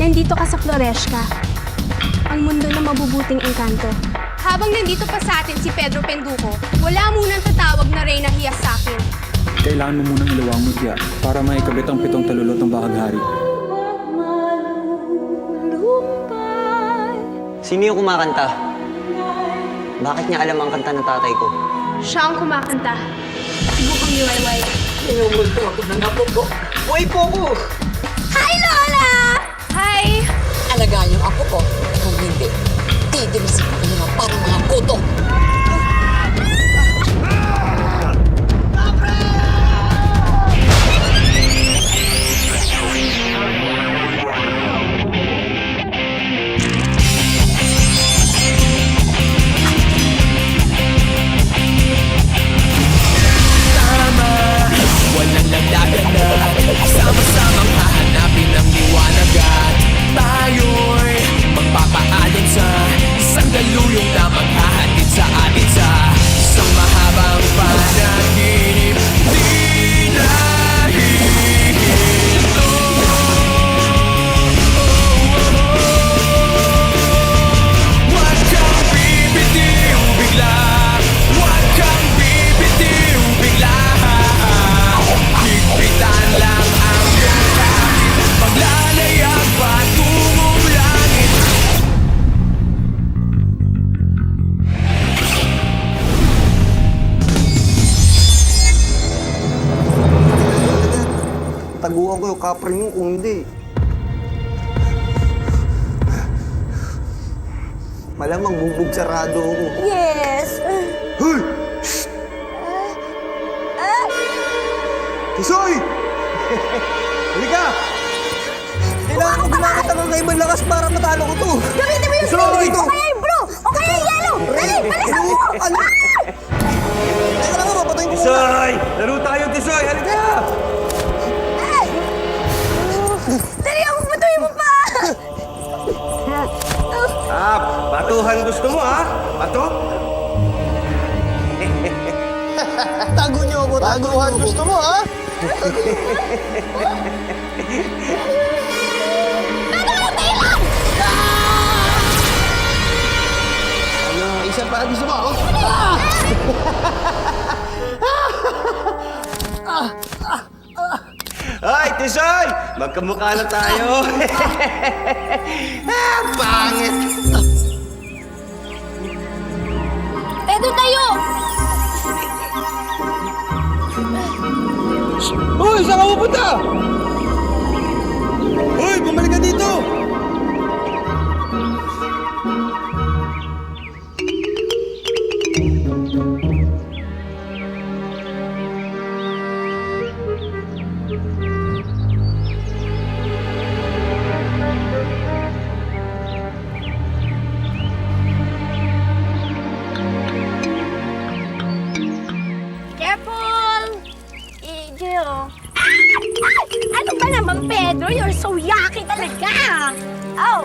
Nandito ka sa Floreshka, ang mundo na mabubuting engkanto. Habang nandito pa sa atin si Pedro Penduko, wala munang tatawag na Reyna Hiyasaki. Kailangan mo munang ilawang mutya para maikabit ang 7 talulot ng bahaghari. Sino yung kumakanta? Bakit niya alam ang kanta ng tatay ko? Siya ang kumakanta. Bukang Yuwayway. Inumulto ako ng apo ko. Uy, Poco! Hi, Lola! Hi! Alagaan yung apo ko. Kung hindi, titirisin ko nila parang mga kuto. Walang lagdagan na sama-samang hahanapin ang liwanag at tayo'y magpapaalon sa isang daluyong na maghahatid sa atin sa isang mahabang panaginip. Di na hihinto. Huwag kang bibitiw bigla. Huwag kang bibitiw bigla. Higpitan lang ang iyong langit. Maglalayag patungong langit. Taguan ko yung kapre niyo kung hindi. Malamang bubog sarado ako. Yes! Hoy! Tisoy! Halika! Kailangan ko gumakit ang kakaibang lakas para matalo ko to. Gamitin mo yung Tisoy! green! O kaya yung blue! O kaya yung yellow! Dali! Bilisan mo! Ano? Teka lang, mapatayin ko muna. Tisoy! Laro tayo, Tisoy! Halika! Dali ako! Patuloy mo pa! Batuhan gusto mo, ha? Bato? Tago niyo ako, taguhan gusto mo, ha? Ano, isa pa gusto mo? Hoy, Tisoy! Magkamukha na tayo. Pangit! Pedro, tayo! Hoy, saan ka pupunta? Hoy, bumalik ka dito! Careful! Igil. Ano ba naman, Pedro? You're so yucky talaga! Oh!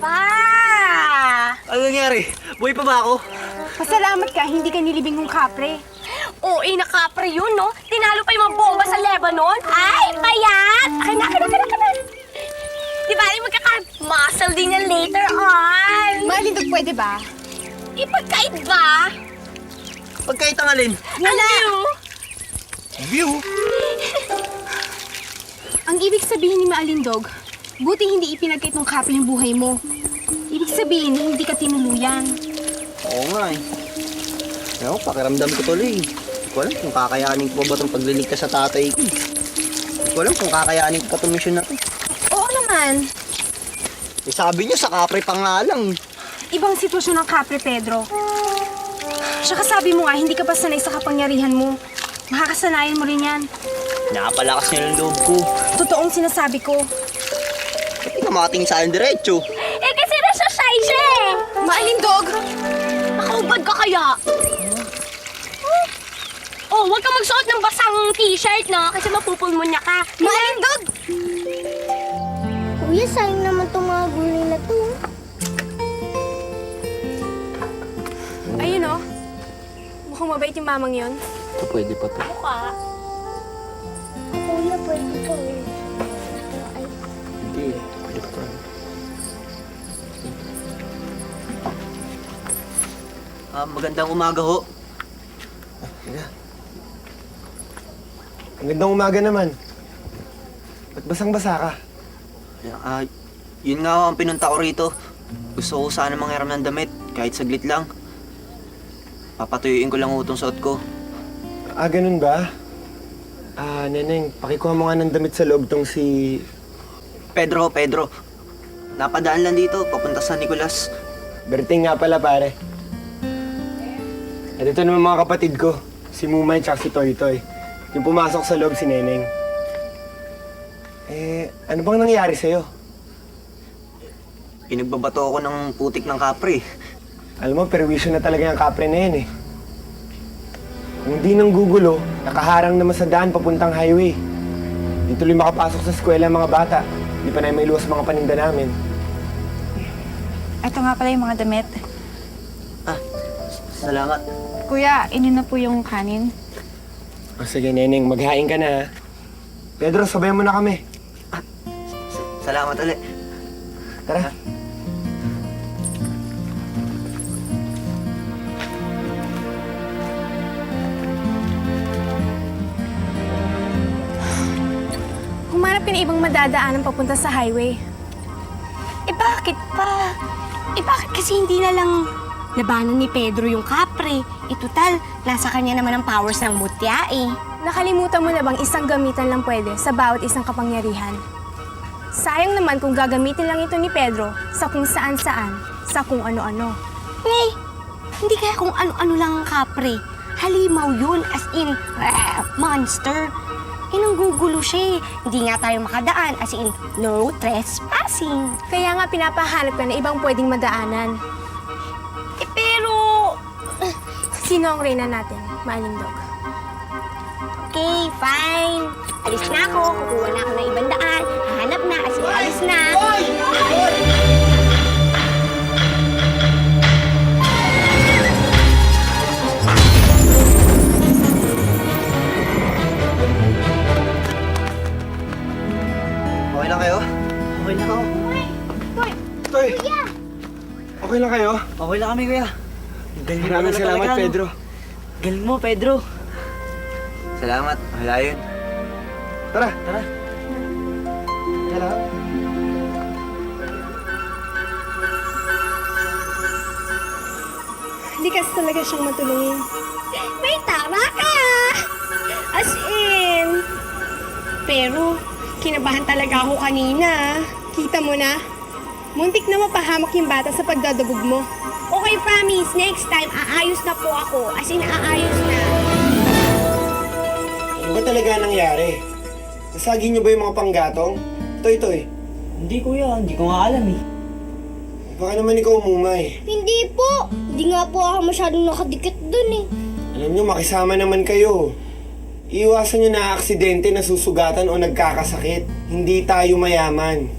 Pa! Ano nangyari? Buhay pa ba ako? Pasalamat ka, hindi ka nilibing ng kapre. Oo, na kapre yun, no? Tinalo pa yung mga bomba sa Lebanon. Ay, payat! Akin na. Di ba, magkaka-muscle din yan later on. Malindog, pwede ba? Ipagkait ba? Pagkait ang alin? Ang view! View? Ang ibig sabihin ni Maalindog, buti hindi ipinagkait ng kapre yung buhay mo. Ibig sabihin, hindi ka tinuluyan. Oo nga eh. Ewan, pakiramdam ko tuloy. Hindi ko alam kung kakayanin ko ba itong pagliligtas sa tatay ko. Hindi ko alam kung kakayanin ko pa itong mission na to. Oo naman. Eh, sabi niyo sa kapre pa nga lang. Ibang sitwasyon ng kapre, Pedro. Tsaka sabi mo nga, hindi ka pa sanay sa kapangyarihan mo. Makakasanayan mo rin yan. Nakapalakas niya ng loob ko. Totoong sinasabi ko. Ba't di ka makatingin sa akin diretso? Eh, kasi nasa shy siya eh! Maalindog! Nakaubad ka kaya? Oh, huwag ka magsuot ng basang t-shirt, no? Kasi mapupulmonya ka. Maalindog! Kuya, sayang naman itong mga gulay na to. Ayun, oh. Mukhang mabait yung mamang yun. Ito pwede pa to. Mukha. Kuya, pwede to eh. Ay, Hindi Magandang umaga ho. Ang gandang umaga naman. Ba't basang-basa ka? Yun nga ho ang pinunta ko rito. Gusto ko sana manghiram ng damit, kahit saglit lang. Papatuyuin ko lang ho itong suot ko. Ganun ba? Neneng, pakikuha mo nga ng damit sa loob tong si... Pedro. Napadaan lang dito, papunta sa Nicolas. Berting nga pala, pare. At ito naman mga kapatid ko, si Mumay at si Toy Toy. Yung pumasok sa loob si Neneng. Ano bang nangyari sa'yo? Pinagbabato ako ng putik ng kapre. Alam mo, perwisyo na talaga yung kapre na yan eh. Kung di nang gugulo, nakaharang naman sa daan papuntang highway. Di tuloy makapasok sa eskwela ang mga bata. Di pa na may iluwas mga paninda namin. Ito nga pala yung mga damit. Salamat. Kuya, inin na po yung kanin. Sige, Neneng, maghain ka na ha. Pedro, sabayan mo na kami. Salamat ulit. Tara. Humanap ka na ibang madadaanan papunta sa highway. Bakit pa? Bakit kasi hindi na lang labanan ni Pedro yung kapre? Total, nasa kanya naman ang powers ng mutya eh. Nakalimutan mo na bang isang gamitan lang pwede sa bawat isang kapangyarihan? Sayang naman kung gagamitin lang ito ni Pedro sa kung saan-saan, sa kung ano-ano. Hindi kaya kung ano-ano lang ang kapre. Halimaw yun, as in, monster. Nanggugulo siya eh. Hindi nga tayo makadaan, as in, no trespassing. Kaya nga pinapahanap ka na ibang pwedeng madaanan. Pero, sino ang reyna natin, Manning Dog? Okay, fine. Alis na ako, kukuha na ako ng ibang daan. Hahanap na, as in, alis na. Okay lang kayo? Okay lang ako. Toy! Okay lang kayo? Okay lang kami, kuya. Galing Maraming mo salamat, talaga, Pedro. Galing mo, Pedro. Salamat. Wala yun. Tara. Tara. Tara. Hindi kasi talaga siyang matulungin. May tama ka! As in. Pero, kinabahan talaga ako kanina. Kita mo na? Muntik na mapahamak yung bata sa pagdadabog mo. Okay, promise. Next time, aayos na po ako. As in, aayos na. Ano ba talaga nangyari? Nasagi niyo ba yung mga panggatong? Toy Toy, Hindi, kuya. Hindi ko nga alam eh. baka naman ikaw umumay. Hindi po. Hindi nga po ako masyadong nakadikit dun eh. Alam niyo, makisama naman kayo. Iiwasan niyo na aksidente, nasusugatan o nagkakasakit. Hindi tayo mayaman.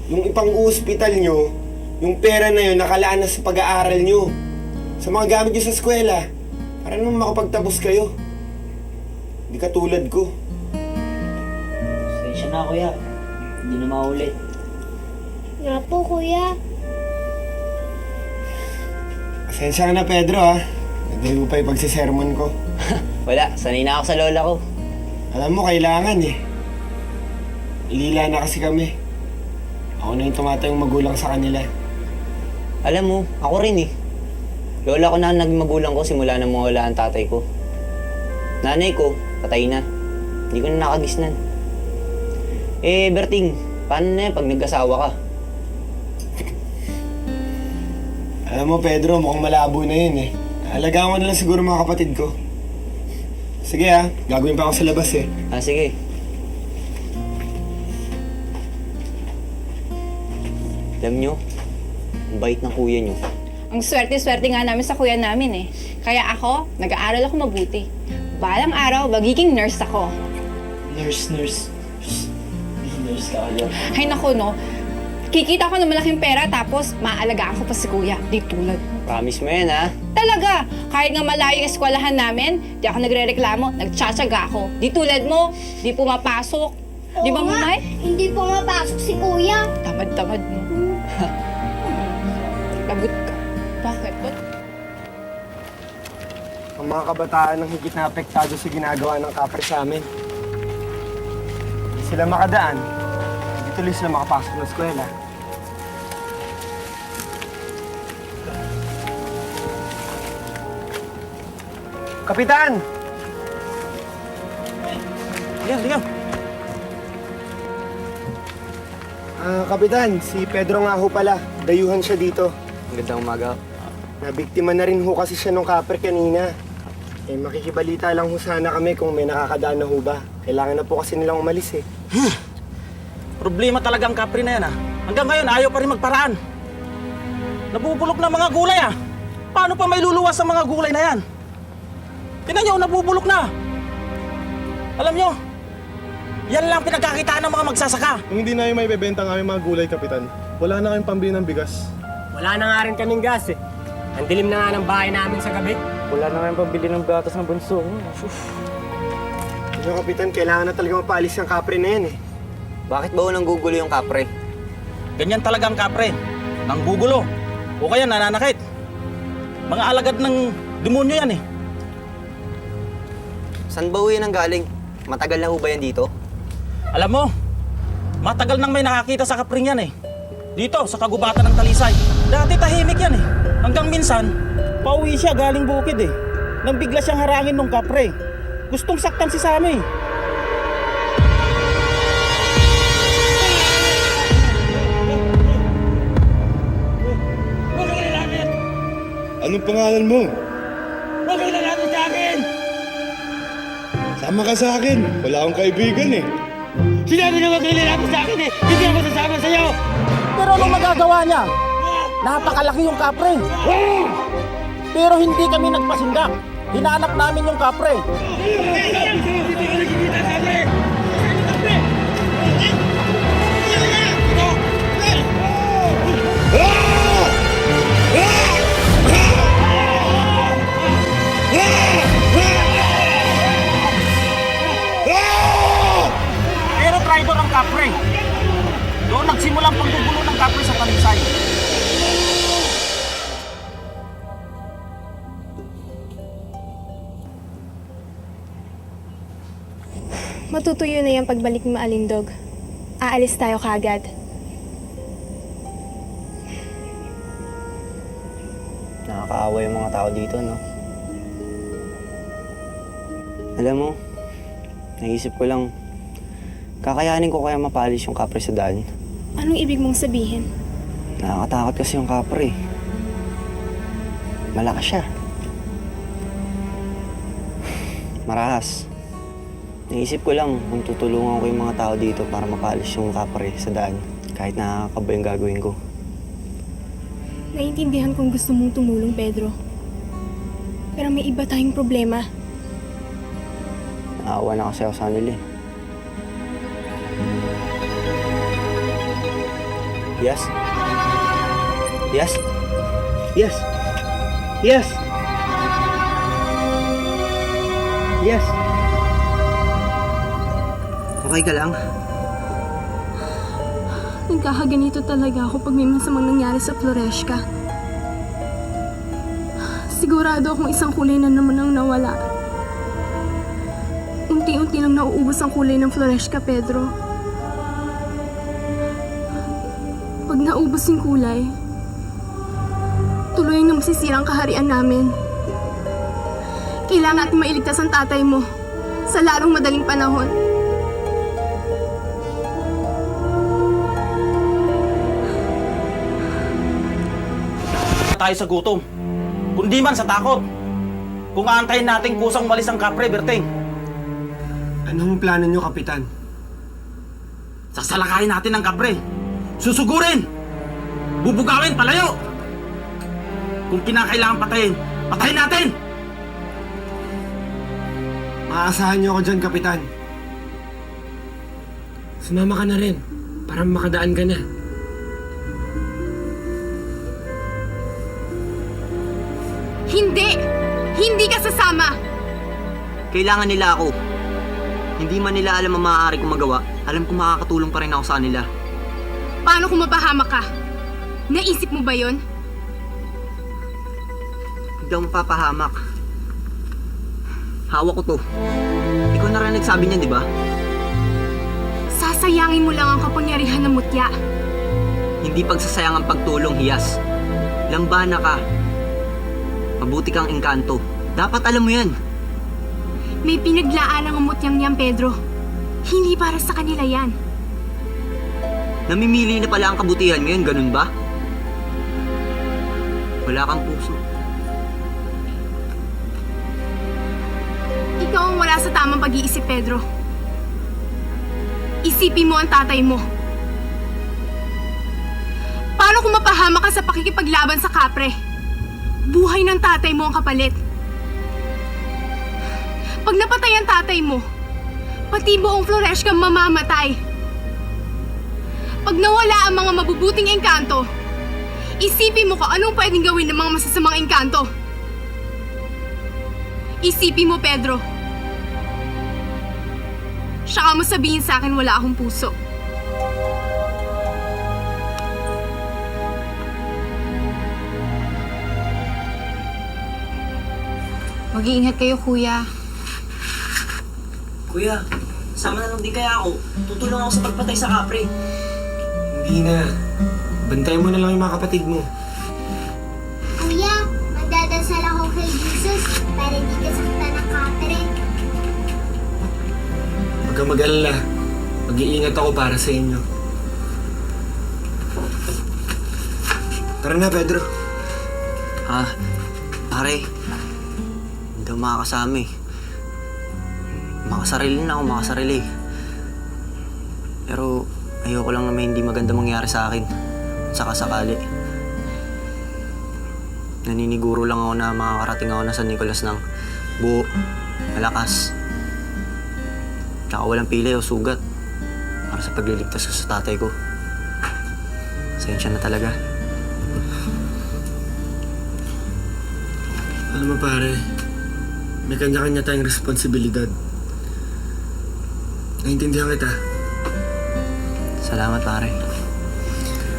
Yung ipang-ospital niyo, yung pera na yun nakalaan na sa pag-aaral niyo. Sa mga gamit niyo sa eskwela. Para naman makapagtapos kayo. Hindi katulad ko. Sensya na, kuya. Hindi na maulit. Nga po, kuya. Pasensya ka na, Pedro, ha. Nagay mo pa yung pagsisermon ko. Wala. Sanay na ako sa lola ko. Alam mo, kailangan eh. Ilila na kasi kami. Ako na yung tumatayong magulang sa kanila. Alam mo, ako rin eh. Lola ko na naging magulang ko simula na mawala ang tatay ko. Nanay ko, patay na. Hindi ko na nakagisnan. Berting, paano na yan pag nag-asawa ka? Alam mo, Pedro, mukhang malabo na yun eh. Alagaan ko na lang siguro mga kapatid ko. Sige ha, gagawin pa ako sa labas eh. Sige. Alam nyo, ang bait ng kuya nyo. Ang swerte-swerte nga namin sa kuya namin eh. Kaya ako, nag-aaral ako mabuti. Balang araw, magiging nurse ako. Nurse ka agad. Ay nako no, kikita ko ng malaking pera tapos maalagaan ko pa si kuya. Di tulad. Promise mo yan, ha? Talaga, kahit nga malayo yung eskwelahan namin, di ako nagre-reklamo, nagtsatsaga ako. Di tulad mo, di pumapasok. Di ba, Oo nga, Mumay? Hindi po mapasok si kuya. Tamad-tamad mo. Lagot ka. Bakit? Ba't Yung mga kabataan ng higit na apektado sa ginagawa ng kapre sa amin. Hindi sila makadaan. Hindi tuloy sila makapasok ng eskwela. Kapitan! Ligaw. Kapitan, si Pedro nga ho pala. Dayuhan siya dito. Magandang umaga. Nabiktima na rin ho kasi siya nung kapre kanina. Makikibalita lang ho sana kami kung may nakakadaan na ho ba. Kailangan na po kasi nilang umalis eh. Problema talaga ang kapre na yan Hanggang ngayon ayaw pa rin magparaan. Nabubulok na mga gulay Paano pa may luluwas sa mga gulay na yan? Tingnan nyo, nabubulok na. Alam nyo, yan lang pinagkakitaan ng mga magsasaka. Kung hindi namin may bebenta ng aming mga gulay, Kapitan, wala na kayong pambili ng bigas. Wala na nga rin kaming gas eh. Ang dilim na nga ng bahay namin sa gabi. Wala na nga pambili ng gatas ng bunso. Ano, Kapitan, kailangan na talaga mapaalis yung kapre na yan eh. Bakit ba nanggugulo yung kapre? Ganyan talaga ang kapre. Nanggugulo. O kaya nananakit. Mga alagad ng demonyo yan Saan ba yan ang galing? Matagal na ho ba yan dito? Alam mo, matagal nang may nakakita sa kapring yan Dito, sa kagubatan ng Talisay. Dati tahimik yan Hanggang minsan, pauwi siya galing bukid Nang bigla siyang harangin ng kapre. Gustong saktan si Sammy. Anong pangalan mo? Huwag ka natin sa akin! Sama ka sa akin. Wala akong kaibigan eh. Sinabi na huwag ka natin sa akin Hindi ako sasama sa'yo! Pero anong magagawa niya? Napakalaki yung kapre. Pero hindi kami nagpasindak. Hinanap namin yung kapre. Pero traitor ang kapre. Doon nagsimula ang paggugulo ng kapre sa Talisay. Matutuyo na yung pagbalik ni Maalindog. Aalis tayo kaagad. Nakakaawa yung mga tao dito, no? Alam mo, naisip ko lang, kakayanin ko kaya mapalis yung kapre sa daan. Anong ibig mong sabihin? Nakakatakot kasi yung kapre. Malakas siya. Marahas. Naisip ko lang kung tutulungan ko yung mga tao dito para mapalis yung kapre sa daan. Kahit nakakaba yung gagawin ko. Naiintindihan kong gusto mong tumulong, Pedro. Pero may iba tayong problema. Naawa na kasi ako sa kanila Yes? Yes? Yes? Yes? Yes? Okay ka lang? Nagkakaganito talaga ako pag may masamang nangyari sa Floresca. Sigurado akong isang kulay na naman ang nawala. Unti-unti lang nauubos ang kulay ng Floresca, Pedro. Pag naubos yung kulay, tuloy na masisira ang kaharian namin. Kailangan natin mailigtas ang tatay mo sa lalong madaling panahon. Tayo sa gutom, kundi man sa takot. Kung aantayin natin kusang malis ang kapre, Berting. Anong plano nyo, Kapitan? Sasalakayin natin ang kapre. Susugurin! Bubugawin, palayo! Kung kinakailangan patayin, patayin natin! Maaasahan nyo ako dyan, Kapitan. Sumama ka na rin para makadaan ka na. Hindi! Hindi ka sasama! Kailangan nila ako. Hindi man nila alam ang maaari kong magawa, alam kong makakatulong pa rin ako sa kanila. Paano kung mapahamak ka? Naisip mo ba yon? Hindi ako mapapahamak. Hawak ko to. Ikaw na rin nagsabi niyan, di ba? Sasayangin mo lang ang kapangyarihan ng mutya. Hindi pagsasayang ang pagtulong, Hiyas. Lambana ka. Mabuti kang engkanto. Dapat alam mo yan. May pinaglaan ang mutyang niyan, Pedro. Hindi para sa kanila yan. Namimili na pala ang kabutihan ngayon, ganun ba? Wala kang puso. Ikaw ang wala sa tamang pag-iisip, Pedro. Isipin mo ang tatay mo. Paano kung mapahama ka sa pakikipaglaban sa kapre? Buhay ng tatay mo ang kapalit. Pag napatay ang tatay mo, pati buong Flores kang mamamatay. Pag nawala ang mga mabubuting engkanto, isipin mo kung anong pwedeng gawin ng mga masasamang engkanto. Isipin mo, Pedro. Saka mo sabihin sa akin wala akong puso. Mag-iingat kayo, kuya. Kuya, sama na lang din kaya ako. Tutulong ako sa pagpatay sa kapre. Hindi na. Bantayan mo na lang yung mga kapatid mo. Kuya, magdadasal ako kay Jesus para di ka saktan ng kapre. Huwag kang mag-alala. Mag-iingat ako para sa inyo. Tara na, Pedro. Pare. Hindi ako makakasama eh. Makasarili na ako, makasarili. Pero ayoko lang na may hindi maganda mangyari sa akin. Saka sakali. Naniniguro lang ako na makakarating ako na San Nicolas ng buo, malakas. Tsaka walang pilay o sugat para sa pagliligtas ko sa tatay ko. Pasensya na talaga. Alam mo pare, may kanya-kanya tayong responsibilidad. Naintindihan kita. Salamat pare.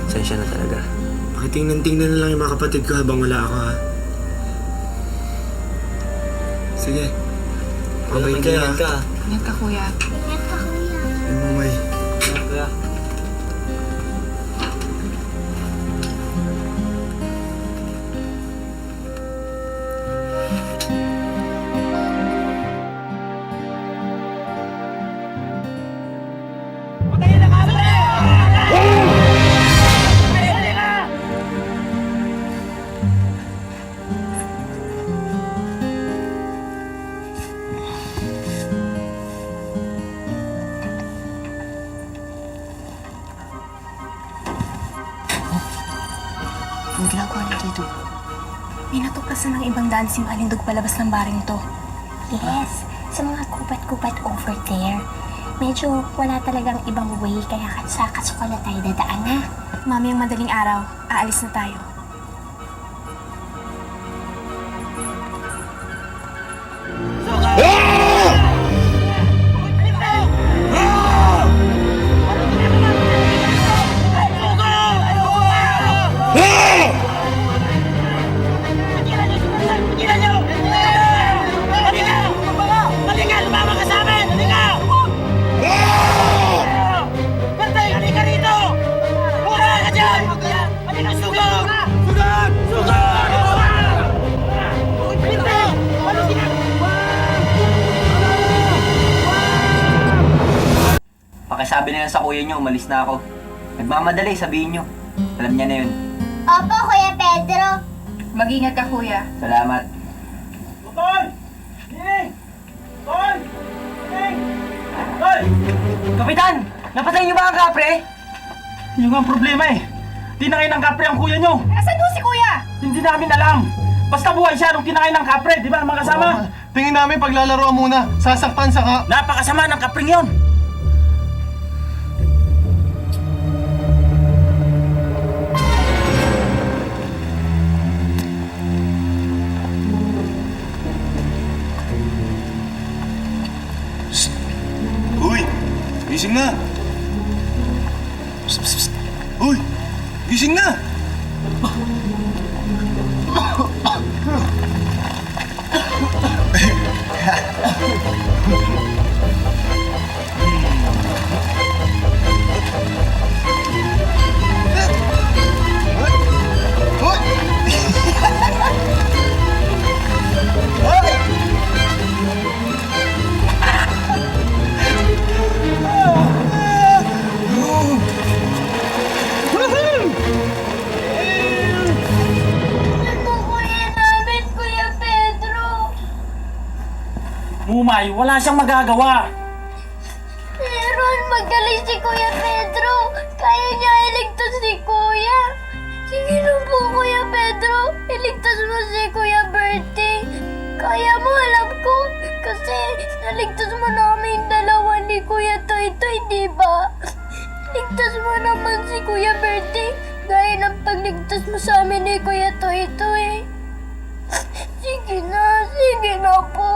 Pasensya na talaga. Pakitingnan-tingnan na lang yung mga kapatid ko habang wala ako ha. Sige. Pabait kayo ha. Ingat ka, kuya. Ingat ka, kuya. Ay, Mamay. Kuya. Ang ginagawa niya dito. May natuklasan ng ibang dancing alindog palabas ng baring to. Yes, sa mga kupat-kupat over there. Medyo wala talagang ibang way kaya sa kasukal na tayo dadaan ha. Mamayang madaling araw, aalis na tayo. Pakisabi na lang sa kuya niyo, umalis na ako. Nagmamadali, sabihin niyo. Alam niya na yun. Opo, Kuya Pedro. Mag-ingat ka, kuya. Salamat. Tol! Ning! Tol! Ning! Tol! Kapitan! Napatay niyo ba ang kapre? Yung ang problema eh. Tinangay ng kapre ang kuya nyo. Asan doon si kuya? Hindi namin alam. Basta buhay siya nung tinangay ng kapre, di ba mga kasama? Tingin namin paglalaroan muna. Sasaktan saka... Napakasama ng kapring yon. Uy! Gising na! Psst, psst, psst. Uy! Gising na! Mumay, wala siyang magagawa. Meron, magaling si Kuya Pedro. Kaya niya iligtas si Kuya. Sige na po, Kuya Pedro. Iligtas mo si Kuya Bertie. Kaya mo, alam ko. Kasi naligtas mo namin dalawa ni Kuya Toy-Toy, di ba? Ligtas mo naman si Kuya Bertie. Gaya ng pagligtas mo sa amin ni Kuya Toy-Toy. Sige na po.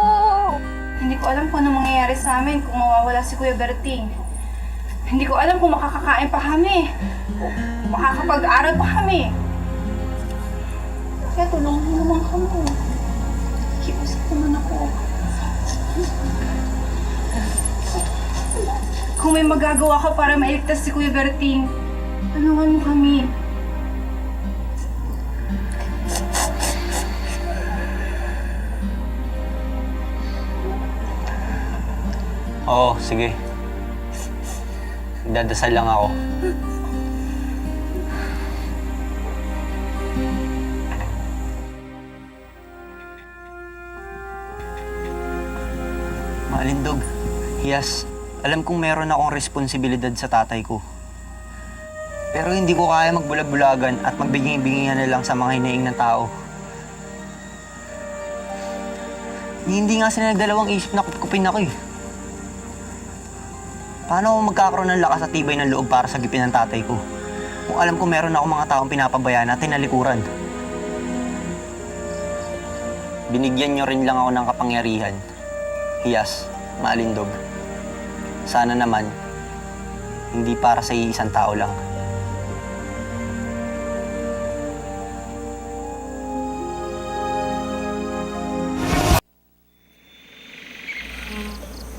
Hindi ko alam kung ano mangyayari sa amin kung mawawala si Kuya Berting. Hindi ko alam kung makakakain pa kami. Kung makakapag-aral pa kami. Kaya tulungan mo naman kami. Kiusap naman ako. Kung may magagawa ka para mailigtas si Kuya Berting, tulungan mo kami. Oo, sige. Dadasal lang ako. Maalindog, Hiyas, alam kong meron akong responsibilidad sa tatay ko. Pero hindi ko kaya magbulag-bulagan at magbiging-bingihan na lang sa mga hinaing ng tao. Hindi nga sila nagdalawang isip na kupkupin ako eh. Paano ako magkakaroon ng lakas at tibay ng loob para sagipin ng tatay ko? Kung alam ko meron ako mga taong pinapabayaan at tinalikuran. Binigyan nyo rin lang ako ng kapangyarihan. Hiyas, Maalindog. Sana naman, hindi para sa iisang tao lang.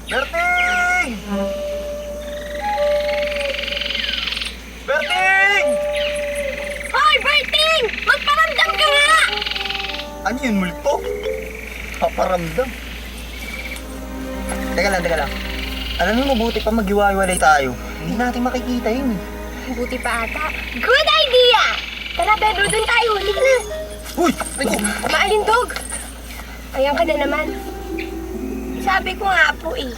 Berting! Berting! Hoy, Berting! Magparamdam ka nga! Ano yun, multo? Paparamdam. Teka lang. Alam mo, mabuti pa maghiwa-hiwalay tayo. Hindi natin makikita yun. Buti pa ata. Good idea! Tara, Pedro, dun tayo. Halika na. Uy! Ay! Maalindog! Ayan ka na naman. Sabi ko nga po eh.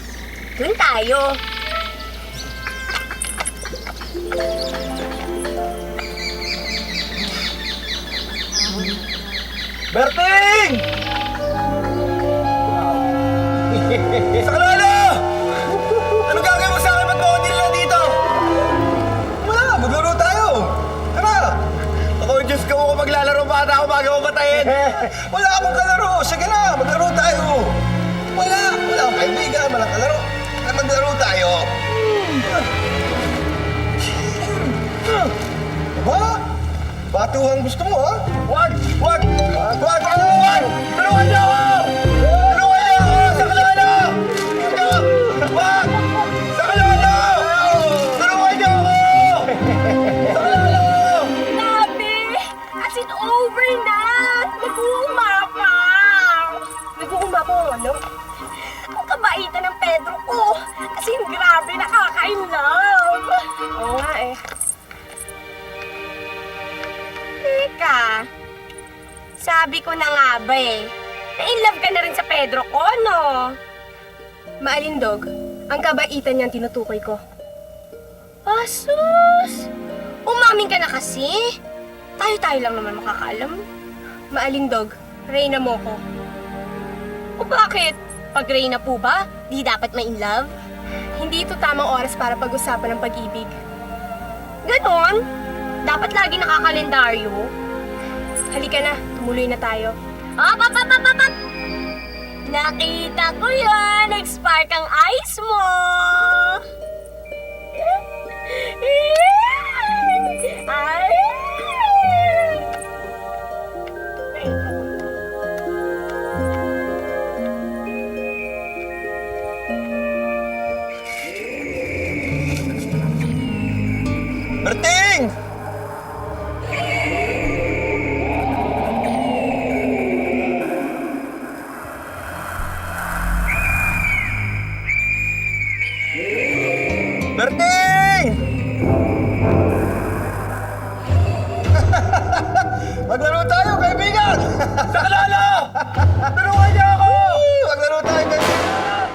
Dun tayo. Berting! Sakalala! Ano gagawin mo sa akin? Ba't mo ako dinala dito? Wala, maglaro tayo. Tara! Ako, Diyos ko, kung maglalaro pa ata ako bago ako patayin. Wala akong kalaro. Sige na, maglaro tayo. Wala akong kaibigan, walang kalaro. Maglaro tayo. Aba? Batuhan gusto mo, ha? Wag! Tulungan niyo ako! Sakalala! Wag! Sakalala! Tulungan niyo ako! Sakalala! Sabi! As in over na! Nag-uumapaw, ano? Ang kabaitan ng Pedro ko! As in, grabe, nakaka-in-love! Oo nga eh. Teka, sabi ko na nga ba eh, na-inlove ka na rin sa Pedro ko, no? Maalindog, ang kabaitan niyang tinutukoy ko. Asus! Umamin ka na kasi. Tayo-tayo lang naman makakaalam. Maalindog, Reyna mo ko. O bakit? Pag Reyna po ba, di dapat ma-inlove? Hindi ito tamang oras para pag-usapan ng pag-ibig. Ganon? Dapat lagi nakakalendaryo. Halika na, tumuloy na tayo. Up! Nakita ko yan! Nag-spark ang eyes mo! Ay! Berting! Berting! Maglaro tayo, kaibigan! Saklalo! Tulungan niyo ako! Maglaro tayo, kaibigan!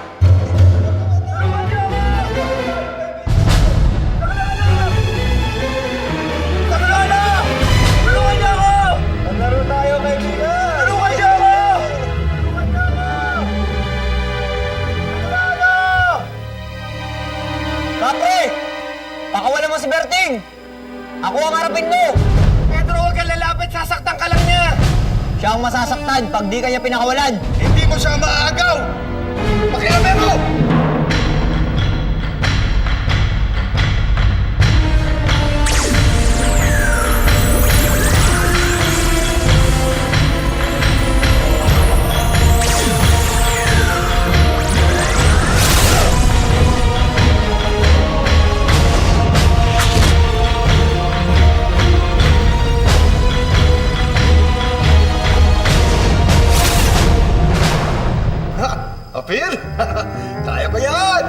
Tulungan niyo ako! Saklalo! Tulungan niyo ako! Maglaro tayo, kaibigan! Tulungan niyo ako! Tulungan niyo ako! Saklalo! Kapre! Pakawalan mo si Berting! Ako ang harapin mo! Pedro, huwag kang lalapit, sasaktan ka lang niya! Siya ang masasaktan pag di kanya pinakawalan. Hindi mo siya maaagaw! Pakialamin mo! Apir! Kaya ko yan!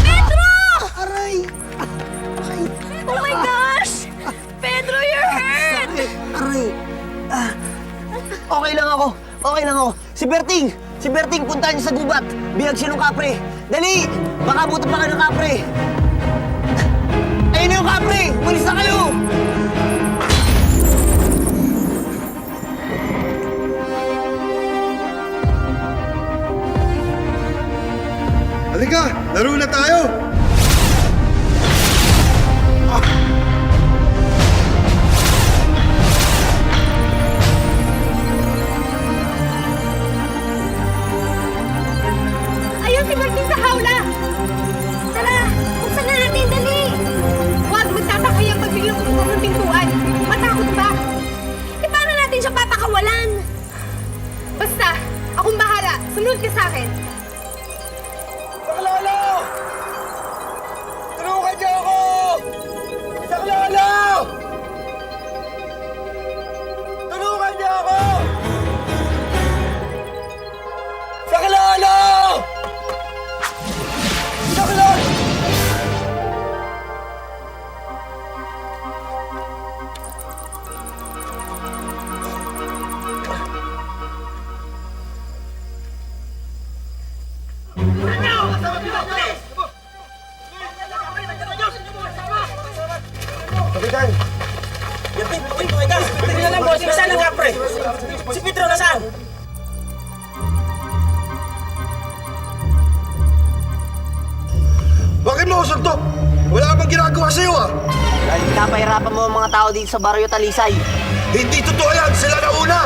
Pedro! Aray! Oh my gosh! Pedro, you're hurt! Aray! Okay lang ako. Okay lang ako. Si Berting! Si Berting, puntahan niyo sa gubat. Bihag siya ng kapre. Dali! Baka buto pa kayo ng kapre. Ayun na yung kapre! Malis na kayo! Halika! Laro na tayo! Ayun si Martin sa hawla! Tara, buksan na natin, dali! Huwag magtatakayang magbiglang bukas ng pintuan. Matakot ba? E paano natin siya papakawalan? Basta, akong bahala. Sumunod ka sa akin. Saklalo! Tulungan niyo ako! Saklalo! Tulungan niyo ako! Saklalo! Saklalo! Kapitan! Tingnan lang, boss. Nasaan ang kapre? Si Pedro nasaan? Bakit mo ako suntok? Wala ka bang ginagawa sa'yo ah? Dahil pinapahirapan mo ang mga tao dito sa Barrio Talisay. Hindi totoo yan! Sila na una!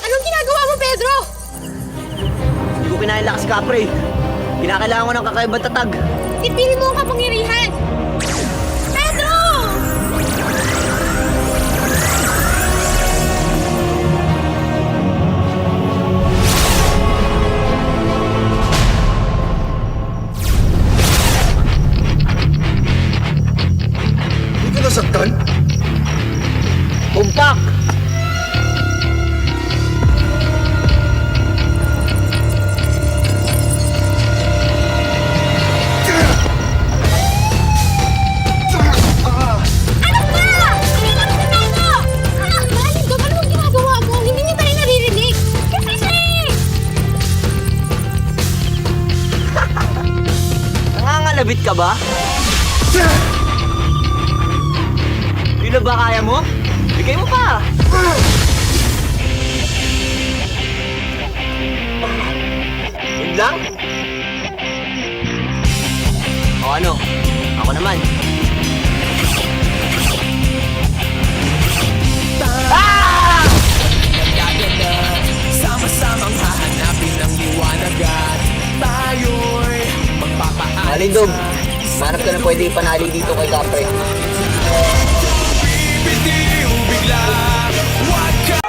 Anong ginagawa mo, Pedro? Hindi ko pinahila si kapre. Kinakailangan ko ng kakaibang tatag. Ipili mo ang kapangyarihan! Pedro! Hindi ka nasaktan? Tumpak! Ano ba? Hindi ka magkakato! Mahalin ka, ano ang ginagawa mo? Hindi niya tayo naririnig. Kasi siya eh! Nangangalabit ka ba? Yun na ba kaya mo? Bigay mo pa! Yun lang? O ano? Ako naman. Sama-samang hahanapin ang liwanag at tayo'y Alindog, manap ka na pwede ipanali dito kay Kapre. Bitiw bigla, wag ka.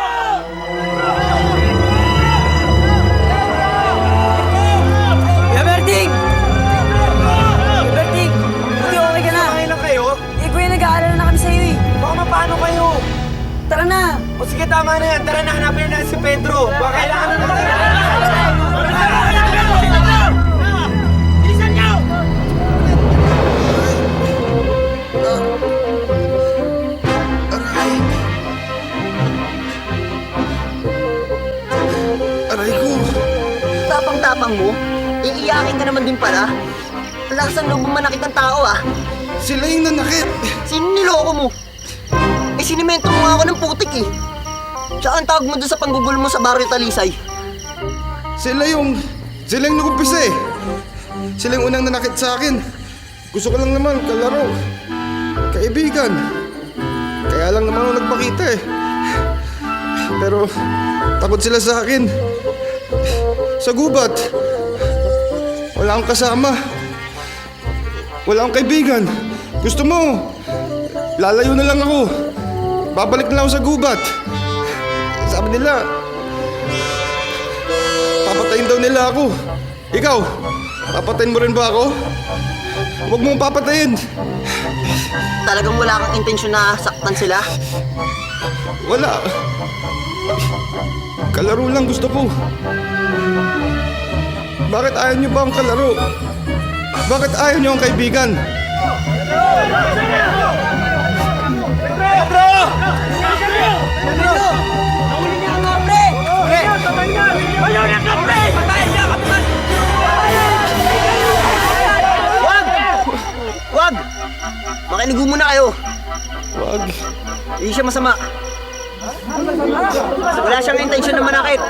Kuya Berting! Kuya Berting! Buti okay ka na. Okay lang kayo? Eh, kuya, nag-aalala na kami sa'yo eh. Baka mapano kayo? Tara na! O sige, tama na yan. Tara na, hanapin na si Pedro. Baka kailangan na natin. Aray ko! Tapang-tapang mo? Iiyakin ka naman din pala. Lakas ang loob manakit ng tao ah. Sila yung nanakit! Sino niloko mo? Eh, sinimento mo nga ako ng putik eh. Tsaka ang tawag mo doon sa panggugulo mo sa Barrio Talisay. Sila yung nagumpisa eh! Sila yung unang nanakit sa akin. Gusto ko lang naman kalaro. Kaibigan. Kaya lang naman ako nagpakita eh. Pero takot sila sa akin. Sa gubat. Wala akong kasama. Wala akong kaibigan. Gusto mo? Lalayo na lang ako. Babalik na lang ako sa gubat. Sabi nila, papatayin daw nila ako. Ikaw, papatayin mo rin ba ako? Huwag mong papatayin. Talagang wala kang intensyon na saktan sila? Wala. Kalaro lang gusto ko. Bakit ayaw niyo ba ang kalaro? Bakit ayaw niyo ang kaibigan? Wag! Makinig muna kayo. Wag. Hindi siya masama. Wala siyang intensyon na manakit.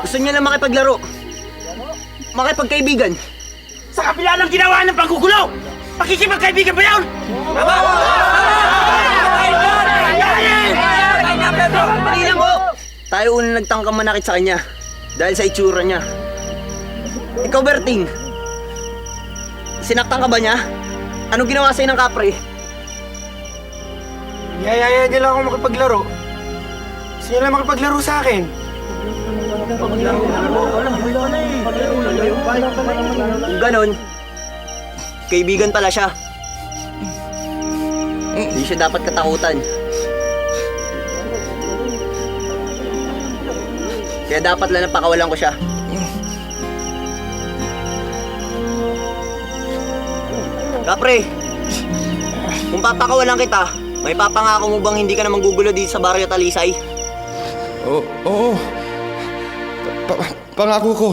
Gusto niya lang makipaglaro. Makipagkaibigan. Sa kabila ng ginawa ng panggugulo, pakikipagkaibigan ba yun? Tama! Hindi lang po. Tayo una nagtangkang manakit sa kanya dahil sa itsura niya. Ikaw, Berting, sinaktan ka ba niya? Anong ginawa sa'yo ng Kapre? Yayaya niya lang ako makipaglaro. Gusto niya lang makipaglaro sa akin. Kung ganon, kaibigan pala siya. Hindi siya dapat katakutan. Kaya dapat lang napakawalan ko siya. Kapre, kung papakawalan kita, may papangako mo bang hindi ka na manggugulo dito sa Barrio Talisay? Oo. Pangako ko.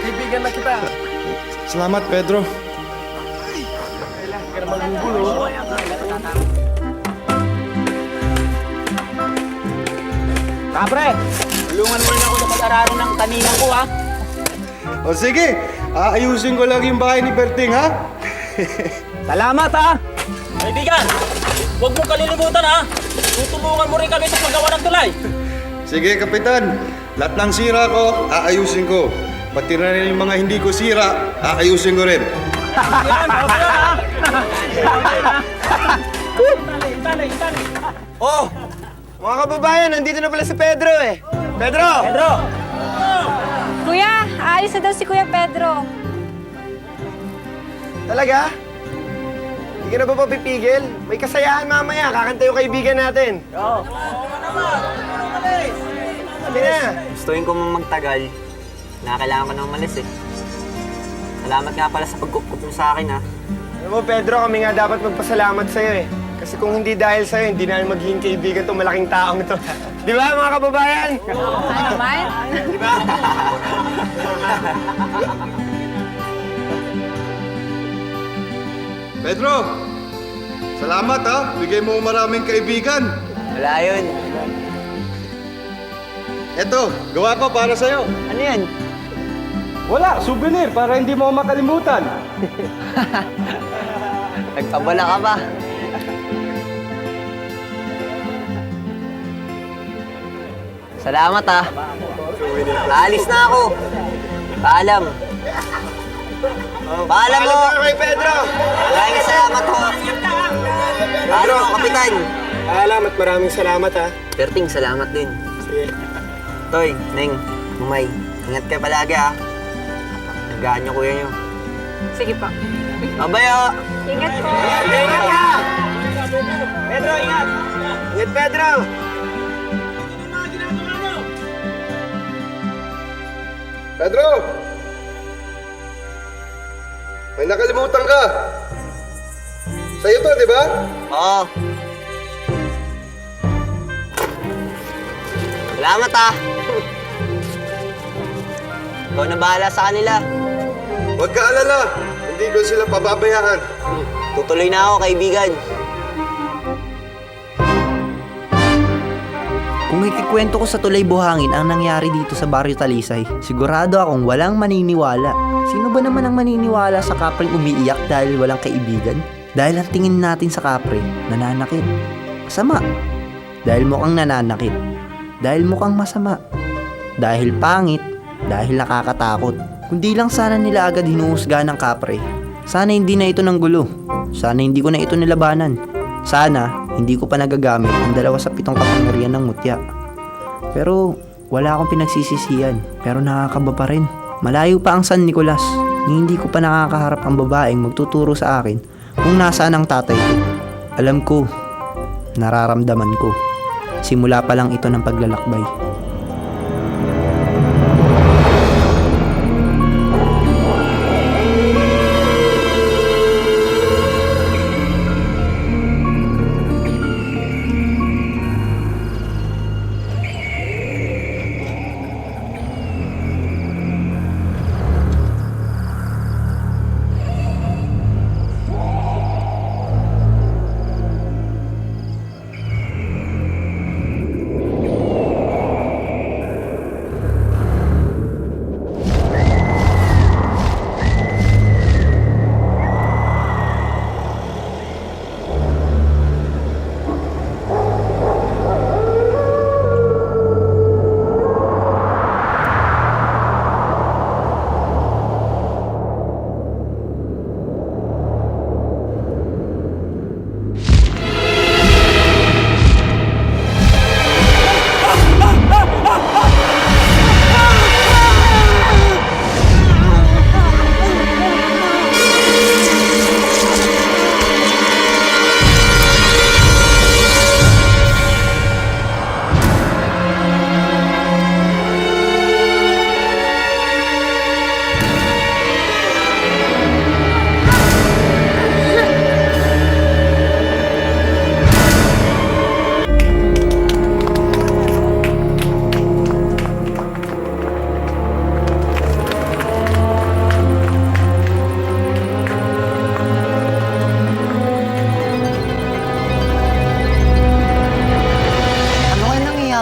Kaibigan na kita. Salamat, Pedro. Kapre, tulungan mo rin ako sa pag-araro ng taningan ko ha. O sige, aayusin ko lang yung bahay ni Berting, ha? Salamat ha! Kaibigan, huwag mong kalilimutan ha! Tutulungan mo rin kami sa paggawa ng tulay! Sige, Kapitan. Lahat ng sira ko, aayusin ko. Pati na rin yung mga hindi ko sira, aayusin ko rin. Oh! Mga kababayan, nandito na pala si Pedro eh. Pedro! Kuya, ayos na daw si Kuya Pedro. Talaga? Hindi ka na ba papipigil? May kasayahan mamaya. Kakanta yung kaibigan natin. Oo. Sabi na. Gustuin ko magtagal. Nakakailangan ko na umalis eh. Salamat nga pala sa pagkukup mo sa akin ha. Alam mo, Pedro, kami nga dapat magpasalamat sa'yo eh. Kasi kung hindi dahil sa'yo, hindi namin magiging kaibigan itong malaking taong ito. Di ba, mga kababayan? Ano naman? Di ba? Pedro! Salamat ha. Bigay mo maraming kaibigan. Wala yun. Eto, gawa ko para sa'yo. Ano yan? Wala, souvenir para hindi mo makalimutan. Nagpabala ka ba? Salamat ah. Aalis na ako. Paalam. Paalam mo. Kay Pedro! Maraming salamat ho. Paalam mo, Kapitan. Alam at maraming salamat ha. Berting, salamat din. Sige. Toy, Neng, Mumay, ingat ka palagi ah. Naggaan niyo kuya niyo. Sige pa. Mabayo! Ingat po. Ingat ka! Pedro, ingat! Ingat, Pedro! Pedro! May nakalimutan ka. Sa'yo to, di ba? Oo. Salamat ah. Ikaw na bahala sa kanila. Huwag ka alala. Hindi ko sila pababayaan. Tutuloy na ako, kaibigan. Kung ikikwento ko sa tulay buhangin ang nangyari dito sa Baryo Talisay, sigurado akong walang maniniwala. Sino ba naman ang maniniwala sa kapreng umiiyak dahil walang kaibigan? Dahil ang tingin natin sa kapre, nananakit. Masama. Dahil mukhang nananakit. Dahil mukhang masama. Dahil pangit. Dahil nakakatakot. Kundi lang sana nila agad hinuhusga ng kapre. Sana hindi na ito ng gulo. Sana hindi ko na ito nilabanan. Sana hindi ko pa nagagamit ang 2 sa 7 kapangyarihan ng mutya. Pero wala akong pinagsisisihan. Pero nakakaba pa rin. Malayo pa ang San Nicolas. Hindi ko pa nakakaharap ang babaeng magtuturo sa akin kung nasaan ang tatay ko. Alam ko, nararamdaman ko. Simula pa lang ito ng paglalakbay.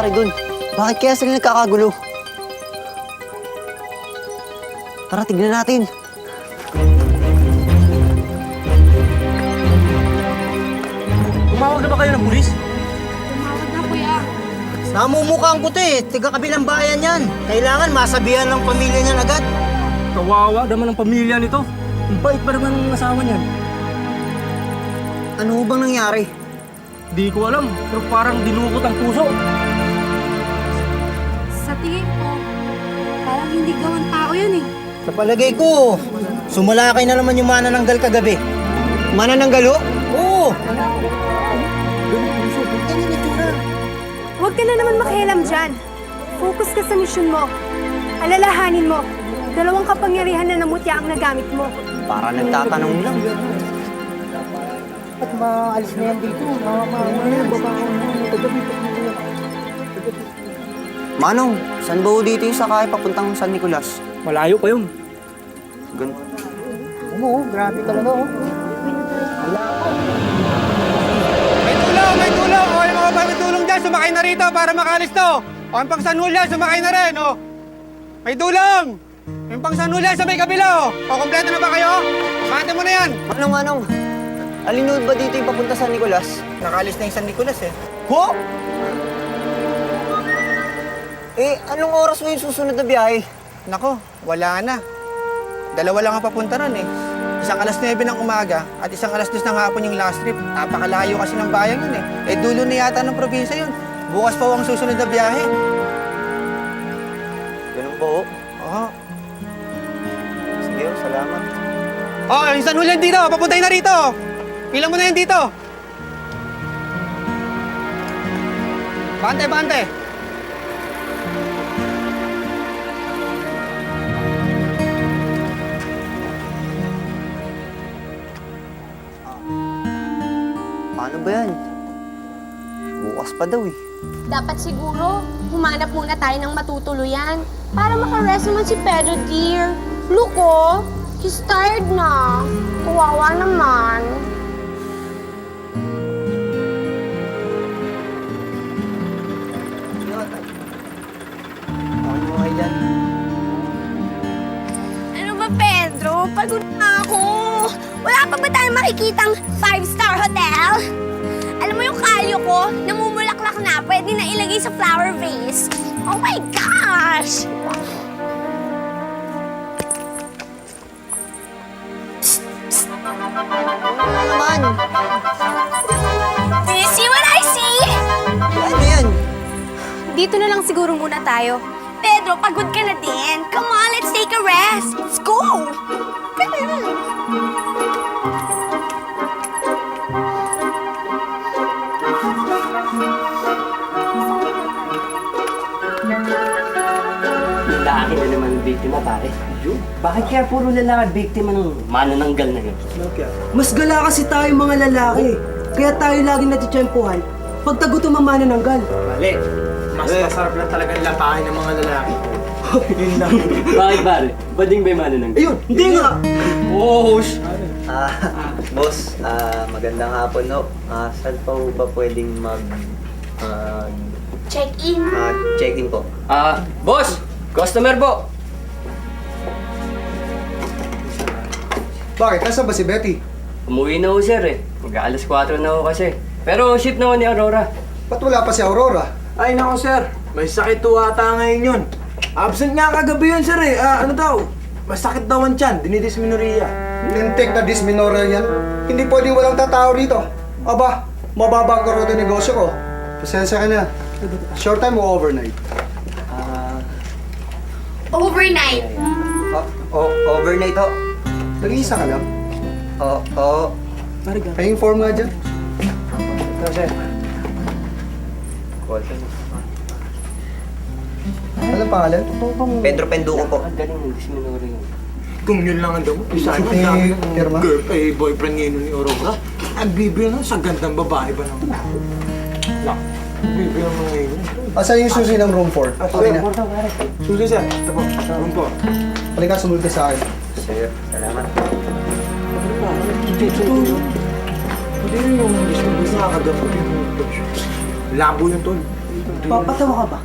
Dun. Bakit kaya sila nagkakagulo? Tara, tignan natin. Tumawag na ba kayo ng pulis? Tumawag na, kuya. Namumukhang puti, tiga kabilang bayan yan. Kailangan masabihan ng pamilya niyan agad. Kawawa naman ang pamilya nito. Ang bait pa naman ng asawa niyan. Ano bang nangyari? Di ko alam, pero parang dilukot ang puso. Sa tingin ko, parang hindi gawang tao yan eh. Sa palagay ko, sumalakay na naman yung manananggal kagabi. Manananggalo? Oo! Huwag ka na naman makialam dyan. Focus ka sa misyon mo. Alalahanin mo. 2 kapangyarihan na namutya ang nagamit mo. Para nagtatanong lang. At maalis na yan dito. Manong, saan ba ho dito yung sakay papuntang San Nicolas? Malayo pa yun. Grabe talaga oh. Wala rito para makalis to. O, ang pang San Julian, sumakay na rin, o. May dulang. Yung pang San Julian sa may kabila, o. O, kompleto na ba kayo? Bante mo na yan. Manong, alinood ba dito yung papunta San Nicolas? Nakalis na yung San Nicolas, eh. Ho? Anong oras mo yung susunod na biyahe? Nako, wala na. Dalawa lang ang papunta ron, eh. Isang 9:00 ng umaga at isang 2:00 ng hapon yung last trip. Napakalayo kasi ng bayan yun, eh. Dulo na yata ng probinsya yun. Bukas pa ang susunod na biyahe. Ganun po. Oo. Sige, salamat. Oh, yung San Julian dito. Papuntay na rito. Pilang mo na yan dito. Bante. Paano ba yan? Bukas pa daw eh. Dapat siguro, humanap muna tayo ng matutuluyan para makarest naman si Pedro, dear. Look, oh, he's tired na. Kawawa naman. Okay mo kayo dyan. Ano ba, Pedro? Pagod na ako. Wala pa ba tayong makikitang 5-star hotel? Alam mo yung kalyo ko, namumulaklak na. Pwede na ilagay sa flower vase. Oh my gosh! Naman! Do you see what I see? Ano yan? Dito na lang siguro muna tayo. Pedro, pagod ka na din. Come on, let's take a rest. Let's go! Come on. Lalaki na naman ang biktima, pare. Bakit kaya puro lalaki biktima ng manananggal na yun? Mas gala kasi tayo mga lalaki. Kaya tayo lagi natitsyempohan pag tagutom ang manananggal. Mali. Mas masarap lang talagang lapahin ng mga lalaki. Yun lang. Bakit, pare? Bading ba yung manananggal? Ayun, hindi nga! Boss, magandang hapon, no? Saan pa ba pwedeng Check-in. check-in po? Boss! Customer po! Bakit? Nasaan ba si Betty? Umuwi na ho, sir eh. Mag-aalas 4 na ho kasi. Pero ship na ho ni Aurora. Ba't wala pa si Aurora? Ay, nako, sir. May sakit to ata ngayon yun. Absent nga kagabi yun, sir, eh. Ano daw? Masakit daw ang tiyan. Dinidisminorrhea. Nintek na dysmenorrhea yan. Hindi pwedeng walang tatao rito. Aba, mababa ang karote negosyo ko. Pasensya ka na. Short time o overnight? Overnight. Overnight ho. Nag-iisa ka lang? Oo. Paying form nga dyan. Ito, sir. Anong pangalan? Pedro Penduko po. Ang galing ng dysmenorrhea. Kung yun lang ang damo, isa mo Eh, Irma? boyfriend ngayon ni Aurora. Ang bibi na, sa gandang babae ba naman? Lang. Bibi naman ngayon. Asan yung susi ng room 4? Okay na. Susi, sir. Ito po. Room po. Halika, sumunod ka sa akin. Sir, salamat. Hindi rin yung gusto nakakadamot yung labo yung tol. Papatawa ka ba?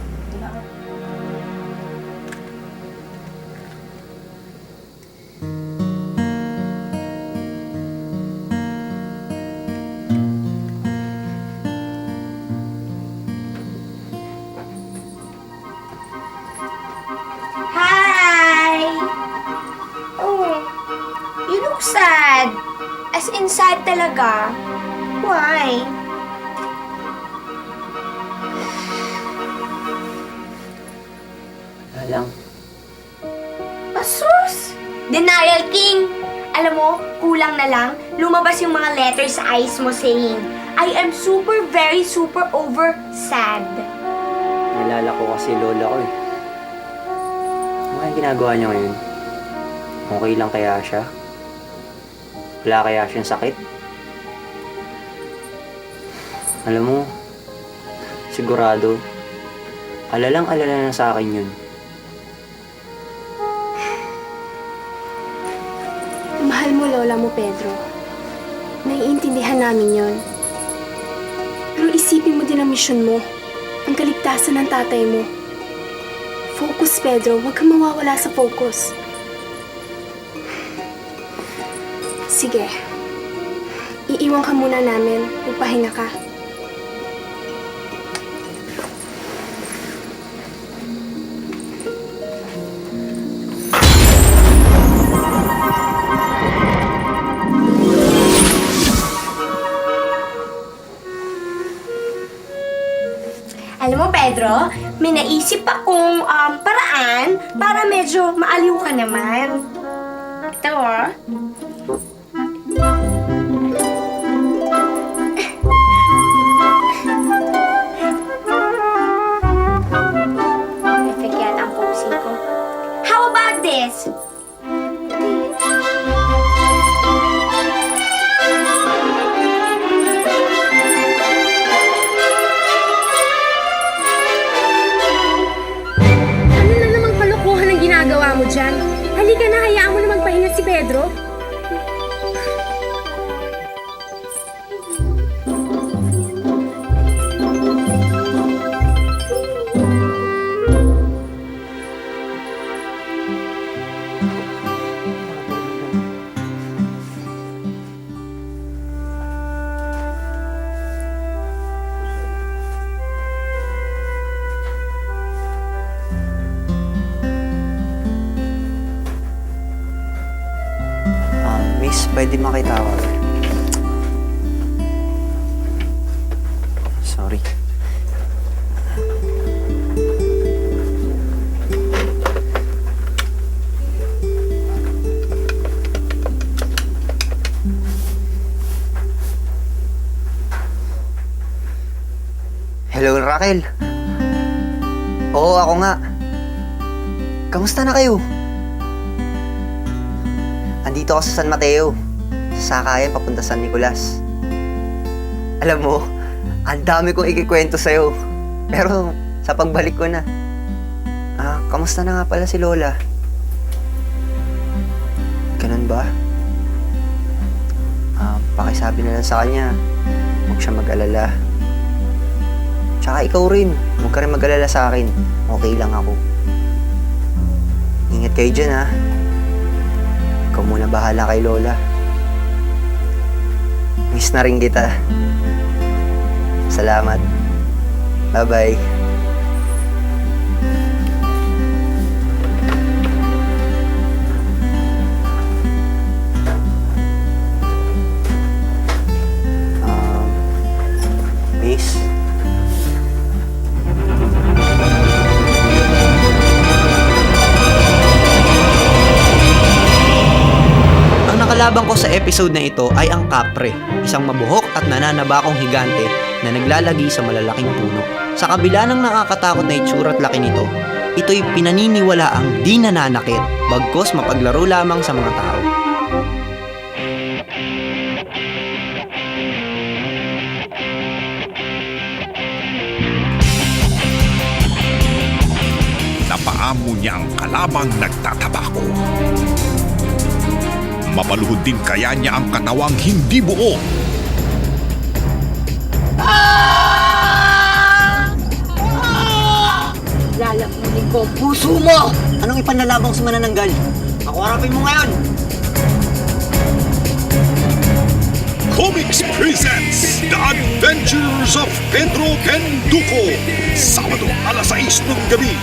Hi! Oh, you look sad. As in sad talaga. Why? Wala lang. Asus! Denial King! Alam mo, kulang na lang, lumabas yung mga letters sa eyes mo saying, I am super, very super over sad. Nalala ko kasi lola ko eh. Ano kaya ginagawa niya ngayon? Okay lang kaya siya? Wala kaya siyang sakit? Alam mo, sigurado, alalang-alala na sa akin yun. Mahal mo lola mo, Pedro. Naiintindihan namin yon. Pero isipin mo din ang misyon mo. ang kaligtasan ng tatay mo. Focus, Pedro. Huwag kang mawawala sa focus. Sige. Iiwan ka muna namin. Magpahinga ka. Alam mo, Pedro, may naisip akong paraan para medyo maaliw ka naman. Ito, oh. Perfect yata ang posing ko. How about this? Ano na namang kalokohan ang ginagawa mo dyan? Halika na, hayaan mo na magpahinga si Pedro. Miss, pwede makitawag. Sorry. Hello, Raquel. Oo, ako nga. Kamusta na kayo? Andito ako sa San Mateo. Sa sakayan papunta San Nicolas. Alam mo, ang dami kong ikikwento sa'yo. Pero sa pagbalik ko na. Kamusta na nga pala si Lola? Ganun ba? Pakisabi na lang sa kanya. Huwag siya mag-alala. Tsaka ikaw rin. Huwag ka rin mag-alala sa akin. Okay lang ako. Ingat kayo dyan, ha? Ikaw muna bahala kay Lola. Miss na rin kita. Salamat. Bye-bye. Miss? Kalaban ko sa episode na ito ay ang kapre, isang mabuhok at nananabakong higante na naglalagi sa malalaking puno. Sa kabila ng nakakatakot na itsura at laki nito, ito'y pinaniniwalaang di nananakit, bagkus mapaglaro lamang sa mga tao. Napaamo niya ang kalabang nagtatabako. Mapaluhod din kaya niya ang katawang hindi buo. Lalamunin ko ang puso mo! Anong ipanlalabang sa manananggal? Ako harapin mo ngayon! Comics presents The Adventures of Pedro Penduko. Sabado alas 6 ng gabi.